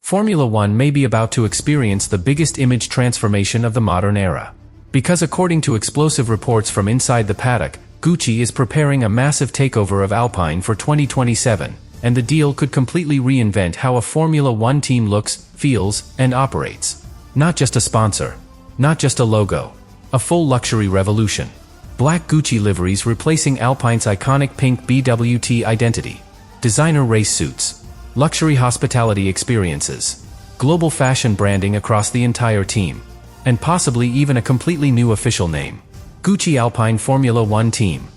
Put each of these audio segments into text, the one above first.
Formula One may be about to experience the biggest image transformation of the modern era. Because according to explosive reports from inside the paddock, Gucci is preparing a massive takeover of Alpine for 2027, and the deal could completely reinvent how a Formula One team looks, feels, and operates. Not just a sponsor. Not just a logo. A full luxury revolution. Black Gucci liveries replacing Alpine's iconic pink BWT identity. Designer race suits. Luxury hospitality experiences. Global fashion branding across the entire team. And possibly even a completely new official name. Gucci Alpine Formula One Team.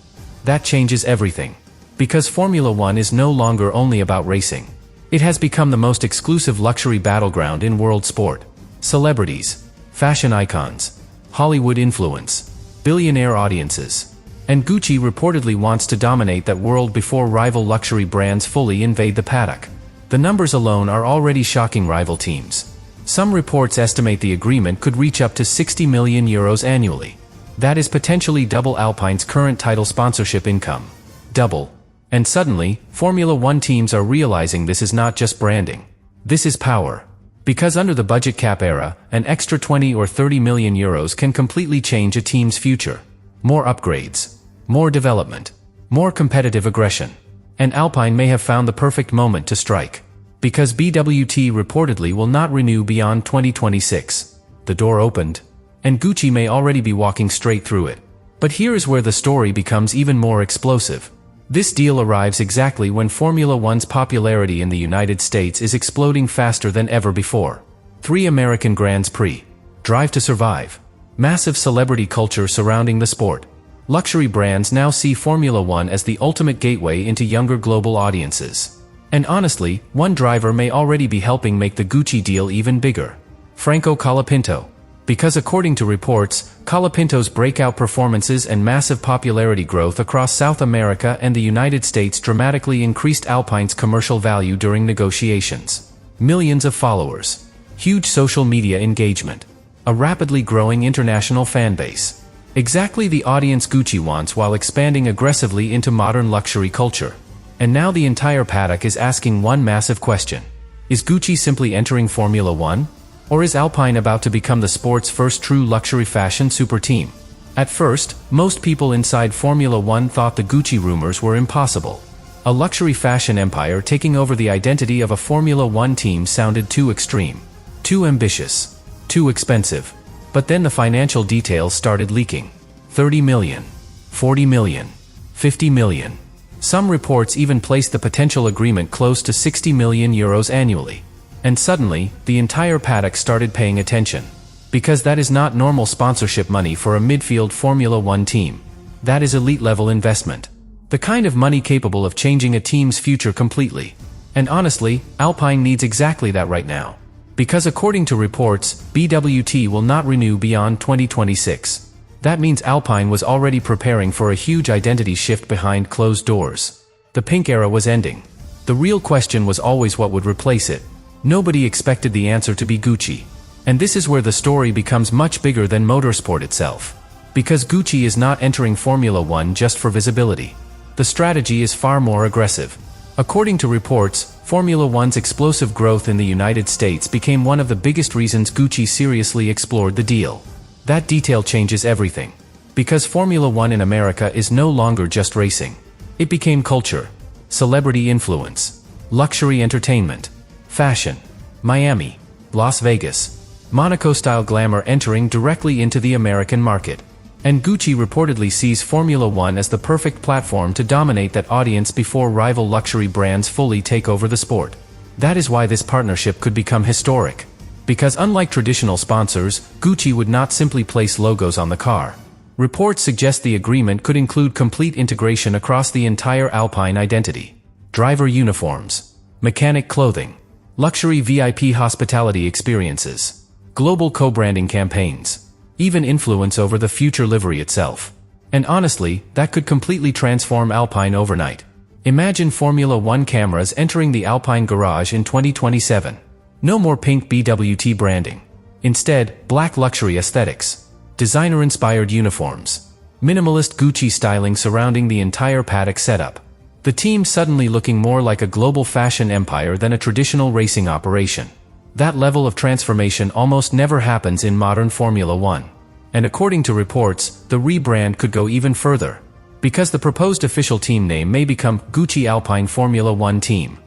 That changes everything. Because Formula One is no longer only about racing. It has become the most exclusive luxury battleground in world sport. Celebrities. Fashion icons. Hollywood influence. Billionaire audiences. And Gucci reportedly wants to dominate that world before rival luxury brands fully invade the paddock. The numbers alone are already shocking rival teams. Some reports estimate the agreement could reach up to €60 million annually. That is potentially double Alpine's current title sponsorship income. Double. And suddenly, Formula One teams are realizing this is not just branding. This is power. Because under the budget cap era, an extra 20 or 30 million euros can completely change a team's future. More upgrades. More development. More competitive aggression. And Alpine may have found the perfect moment to strike. Because BWT reportedly will not renew beyond 2026. The door opened. And Gucci may already be walking straight through it. But here is where the story becomes even more explosive. This deal arrives exactly when Formula One's popularity in the United States is exploding faster than ever before. 3 American Grands Prix. Drive to Survive. Massive celebrity culture surrounding the sport. Luxury brands now see Formula One as the ultimate gateway into younger global audiences. And honestly, one driver may already be helping make the Gucci deal even bigger. Franco Colapinto. Because according to reports, Colapinto's breakout performances and massive popularity growth across South America and the United States dramatically increased Alpine's commercial value during negotiations. Millions of followers. Huge social media engagement. A rapidly growing international fan base. Exactly the audience Gucci wants while expanding aggressively into modern luxury culture. And now the entire paddock is asking one massive question. Is Gucci simply entering Formula One? Or is Alpine about to become the sport's first true luxury fashion super team? At first, most people inside Formula One thought the Gucci rumors were impossible. A luxury fashion empire taking over the identity of a Formula One team sounded too extreme. Too ambitious. Too expensive. But then the financial details started leaking. 30 million. 40 million. 50 million. Some reports even placed the potential agreement close to 60 million euros annually. And suddenly, the entire paddock started paying attention. Because that is not normal sponsorship money for a midfield Formula One team. That is elite-level investment. The kind of money capable of changing a team's future completely. And honestly, Alpine needs exactly that right now. Because according to reports, BWT will not renew beyond 2026. That means Alpine was already preparing for a huge identity shift behind closed doors. The pink era was ending. The real question was always what would replace it. Nobody expected the answer to be Gucci. And this is where the story becomes much bigger than motorsport itself. Because Gucci is not entering Formula One just for visibility. The strategy is far more aggressive. According to reports, Formula One's explosive growth in the United States became one of the biggest reasons Gucci seriously explored the deal. That detail changes everything. Because Formula One in America is no longer just racing. It became culture, celebrity influence, luxury entertainment, fashion, Miami, Las Vegas, Monaco-style glamour entering directly into the American market. And Gucci reportedly sees Formula One as the perfect platform to dominate that audience before rival luxury brands fully take over the sport. That is why this partnership could become historic. Because unlike traditional sponsors, Gucci would not simply place logos on the car. Reports suggest the agreement could include complete integration across the entire Alpine identity. Driver uniforms, mechanic clothing, luxury VIP hospitality experiences, global co-branding campaigns. Even influence over the future livery itself. And honestly, that could completely transform Alpine overnight. Imagine Formula One cameras entering the Alpine garage in 2027. No more pink BWT branding. Instead, black luxury aesthetics. Designer-inspired uniforms. Minimalist Gucci styling surrounding the entire paddock setup. The team suddenly looking more like a global fashion empire than a traditional racing operation. That level of transformation almost never happens in modern Formula One. And according to reports, the rebrand could go even further, because the proposed official team name may become Gucci Alpine Formula One Team.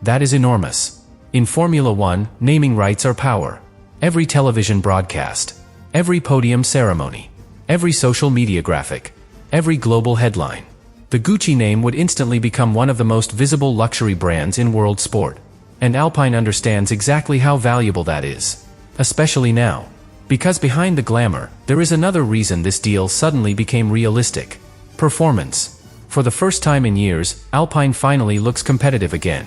That is enormous. In Formula One, naming rights are power. Every television broadcast, every podium ceremony, every social media graphic, every global headline. The Gucci name would instantly become one of the most visible luxury brands in world sport. And Alpine understands exactly how valuable that is. Especially now. Because behind the glamour, there is another reason this deal suddenly became realistic. Performance. For the first time in years, Alpine finally looks competitive again.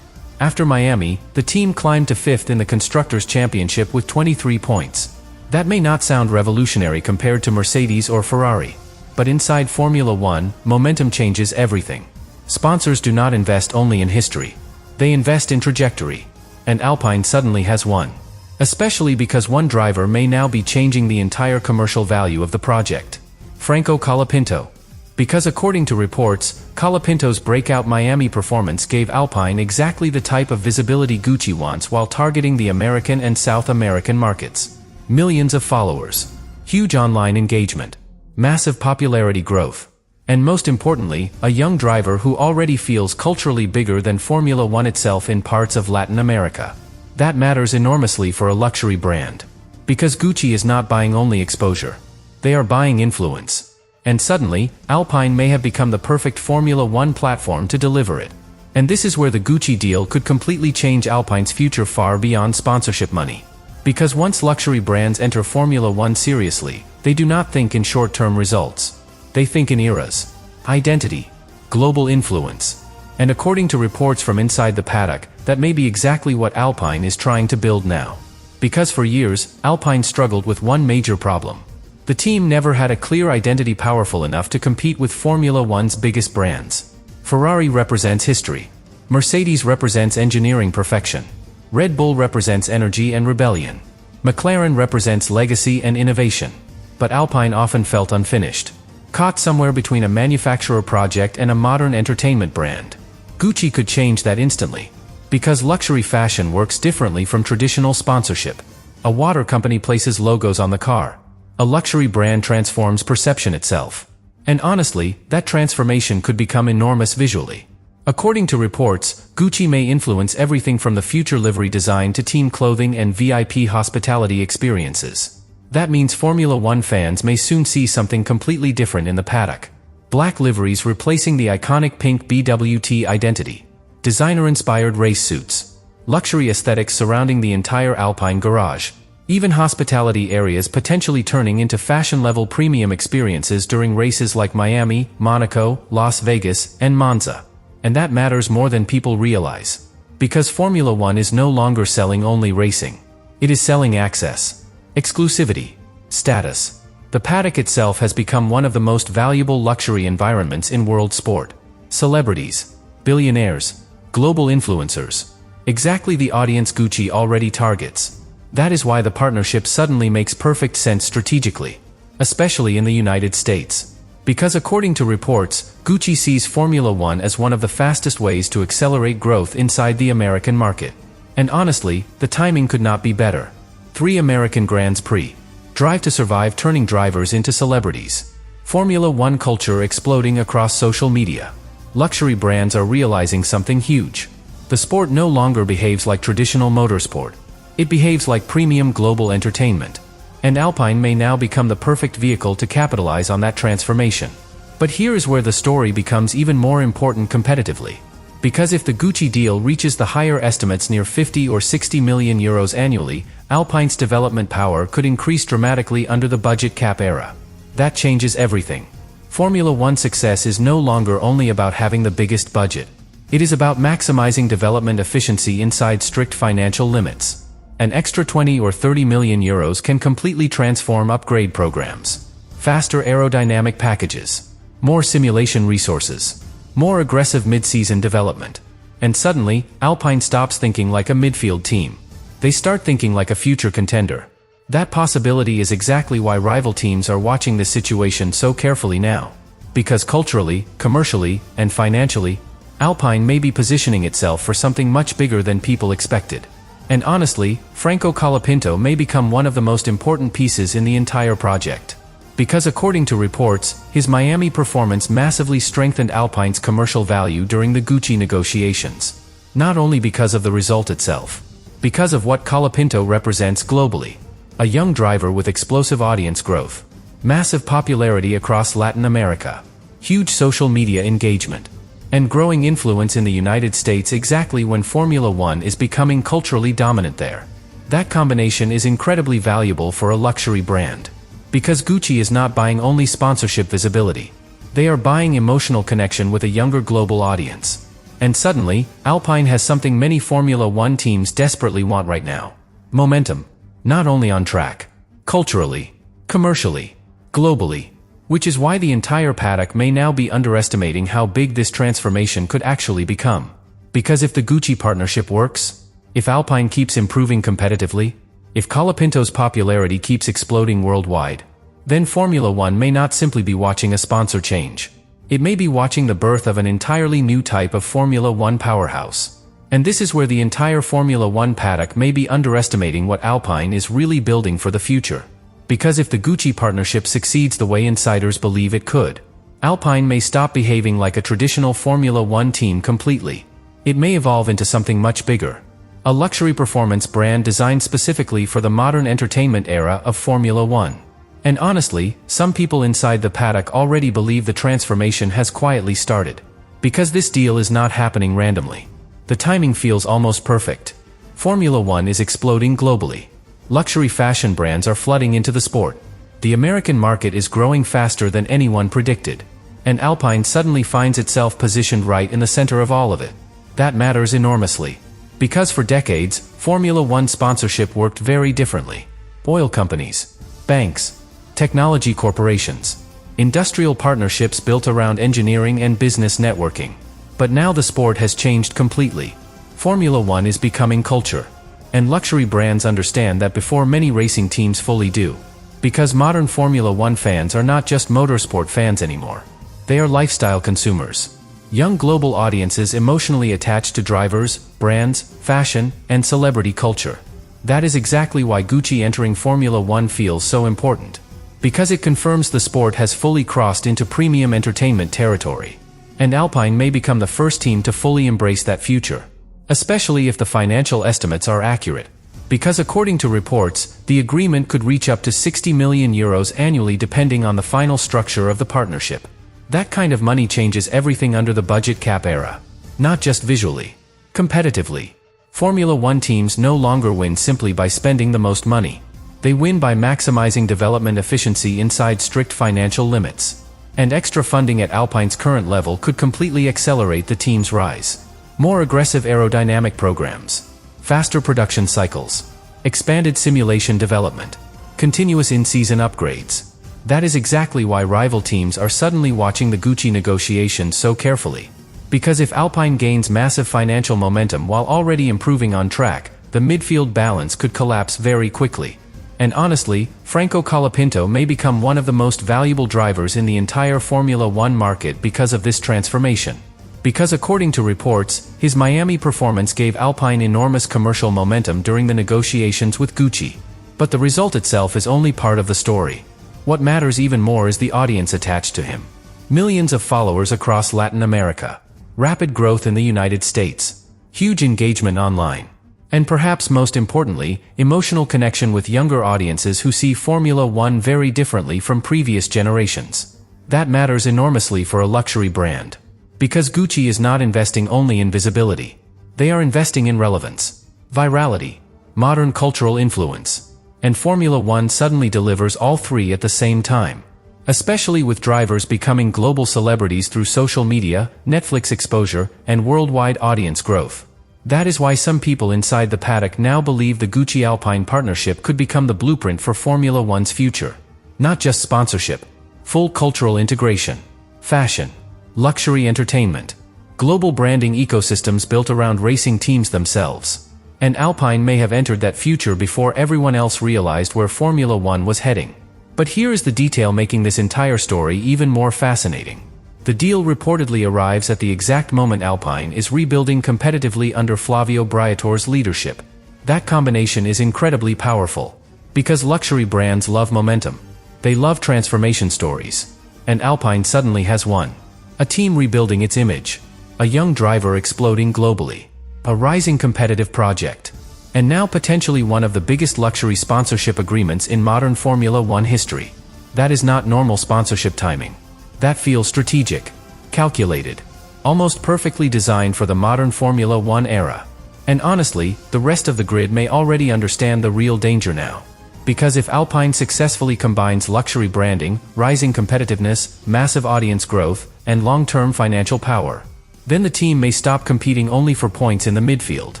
After Miami, the team climbed to 5th in the Constructors' Championship with 23 points. That may not sound revolutionary compared to Mercedes or Ferrari. But inside Formula One, momentum changes everything. Sponsors do not invest only in history. They invest in trajectory. And Alpine suddenly has one. Especially because one driver may now be changing the entire commercial value of the project. Franco Colapinto. Because according to reports, Colapinto's breakout Miami performance gave Alpine exactly the type of visibility Gucci wants while targeting the American and South American markets. Millions of followers. Huge online engagement. Massive popularity growth. And most importantly, a young driver who already feels culturally bigger than Formula One itself in parts of Latin America. That matters enormously for a luxury brand. Because Gucci is not buying only exposure. They are buying influence. And suddenly, Alpine may have become the perfect Formula One platform to deliver it. And this is where the Gucci deal could completely change Alpine's future far beyond sponsorship money. Because once luxury brands enter Formula One seriously, they do not think in short-term results. They think in eras, identity, global influence. And according to reports from inside the paddock, that may be exactly what Alpine is trying to build now. Because for years, Alpine struggled with one major problem. The team never had a clear identity powerful enough to compete with Formula One's biggest brands. Ferrari represents history. Mercedes represents engineering perfection. Red Bull represents energy and rebellion. McLaren represents legacy and innovation. But Alpine often felt unfinished. Caught somewhere between a manufacturer project and a modern entertainment brand. Gucci could change that instantly. Because luxury fashion works differently from traditional sponsorship. A water company places logos on the car. A luxury brand transforms perception itself. And honestly, that transformation could become enormous visually. According to reports, Gucci may influence everything from the future livery design to team clothing and VIP hospitality experiences. That means Formula One fans may soon see something completely different in the paddock. Black liveries replacing the iconic pink BWT identity. Designer-inspired race suits. Luxury aesthetics surrounding the entire Alpine garage. Even hospitality areas potentially turning into fashion-level premium experiences during races like Miami, Monaco, Las Vegas, and Monza. And that matters more than people realize. Because Formula One is no longer selling only racing. It is selling access, exclusivity, status. The paddock itself has become one of the most valuable luxury environments in world sport. Celebrities, billionaires, global influencers. Exactly the audience Gucci already targets. That is why the partnership suddenly makes perfect sense strategically, especially in the United States. Because according to reports, Gucci sees Formula One as one of the fastest ways to accelerate growth inside the American market. And honestly, the timing could not be better. 3 American Grands Prix. Drive to Survive turning drivers into celebrities. Formula One culture exploding across social media. Luxury brands are realizing something huge. The sport no longer behaves like traditional motorsport. It behaves like premium global entertainment. And Alpine may now become the perfect vehicle to capitalize on that transformation. But here is where the story becomes even more important competitively. Because if the Gucci deal reaches the higher estimates near 50 or 60 million euros annually, Alpine's development power could increase dramatically under the budget cap era. That changes everything. Formula One success is no longer only about having the biggest budget. It is about maximizing development efficiency inside strict financial limits. An extra 20 or 30 million euros can completely transform upgrade programs. Faster aerodynamic packages. More simulation resources. More aggressive mid-season development. And suddenly, Alpine stops thinking like a midfield team. They start thinking like a future contender. That possibility is exactly why rival teams are watching this situation so carefully now. Because culturally, commercially, and financially, Alpine may be positioning itself for something much bigger than people expected. And honestly, Franco Colapinto may become one of the most important pieces in the entire project. Because according to reports, his Miami performance massively strengthened Alpine's commercial value during the Gucci negotiations. Not only because of the result itself, because of what Colapinto represents globally. A young driver with explosive audience growth, massive popularity across Latin America, huge social media engagement, and growing influence in the United States exactly when Formula One is becoming culturally dominant there. That combination is incredibly valuable for a luxury brand. Because Gucci is not buying only sponsorship visibility. They are buying emotional connection with a younger global audience. And suddenly, Alpine has something many Formula One teams desperately want right now. Momentum. Not only on track, culturally, commercially, globally. Which is why the entire paddock may now be underestimating how big this transformation could actually become. Because if the Gucci partnership works, if Alpine keeps improving competitively, if Colapinto's popularity keeps exploding worldwide, then Formula One may not simply be watching a sponsor change. It may be watching the birth of an entirely new type of Formula One powerhouse. And this is where the entire Formula One paddock may be underestimating what Alpine is really building for the future. Because if the Gucci partnership succeeds the way insiders believe it could, Alpine may stop behaving like a traditional Formula One team completely. It may evolve into something much bigger. A luxury performance brand designed specifically for the modern entertainment era of Formula One. And honestly, some people inside the paddock already believe the transformation has quietly started. Because this deal is not happening randomly. The timing feels almost perfect. Formula One is exploding globally. Luxury fashion brands are flooding into the sport. The American market is growing faster than anyone predicted. And Alpine suddenly finds itself positioned right in the center of all of it. That matters enormously. Because for decades, Formula One sponsorship worked very differently. Oil companies, banks, technology corporations, industrial partnerships built around engineering and business networking. But now the sport has changed completely. Formula One is becoming culture. And luxury brands understand that before many racing teams fully do. Because modern Formula One fans are not just motorsport fans anymore. They are lifestyle consumers. Young global audiences emotionally attached to drivers, brands, fashion, and celebrity culture. That is exactly why Gucci entering Formula One feels so important. Because it confirms the sport has fully crossed into premium entertainment territory. And Alpine may become the first team to fully embrace that future. Especially if the financial estimates are accurate. Because according to reports, the agreement could reach up to €60 million annually depending on the final structure of the partnership. That kind of money changes everything under the budget cap era. Not just visually. Competitively. Formula One teams no longer win simply by spending the most money. They win by maximizing development efficiency inside strict financial limits. And extra funding at Alpine's current level could completely accelerate the team's rise. More aggressive aerodynamic programs, faster production cycles, expanded simulation development, continuous in-season upgrades. That is exactly why rival teams are suddenly watching the Gucci negotiations so carefully. Because if Alpine gains massive financial momentum while already improving on track, the midfield balance could collapse very quickly. And honestly, Franco Colapinto may become one of the most valuable drivers in the entire Formula One market because of this transformation. Because according to reports, his Miami performance gave Alpine enormous commercial momentum during the negotiations with Gucci. But the result itself is only part of the story. What matters even more is the audience attached to him. Millions of followers across Latin America. Rapid growth in the United States. Huge engagement online. And perhaps most importantly, emotional connection with younger audiences who see Formula One very differently from previous generations. That matters enormously for a luxury brand. Because Gucci is not investing only in visibility. They are investing in relevance, virality, modern cultural influence. And Formula One suddenly delivers all three at the same time. Especially with drivers becoming global celebrities through social media, Netflix exposure, and worldwide audience growth. That is why some people inside the paddock now believe the Gucci-Alpine partnership could become the blueprint for Formula One's future. Not just sponsorship, full cultural integration, fashion, luxury entertainment, global branding ecosystems built around racing teams themselves. And Alpine may have entered that future before everyone else realized where Formula One was heading. But here is the detail making this entire story even more fascinating. The deal reportedly arrives at the exact moment Alpine is rebuilding competitively under Flavio Briatore's leadership. That combination is incredibly powerful. Because luxury brands love momentum. They love transformation stories. And Alpine suddenly has one. A team rebuilding its image. A young driver exploding globally. A rising competitive project. And now potentially one of the biggest luxury sponsorship agreements in modern Formula One history. That is not normal sponsorship timing. That feels strategic. Calculated. Almost perfectly designed for the modern Formula One era. And honestly, the rest of the grid may already understand the real danger now. Because if Alpine successfully combines luxury branding, rising competitiveness, massive audience growth, and long-term financial power, then the team may stop competing only for points in the midfield.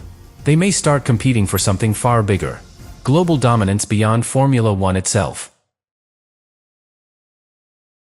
They may start competing for something far bigger. Global dominance beyond Formula One itself.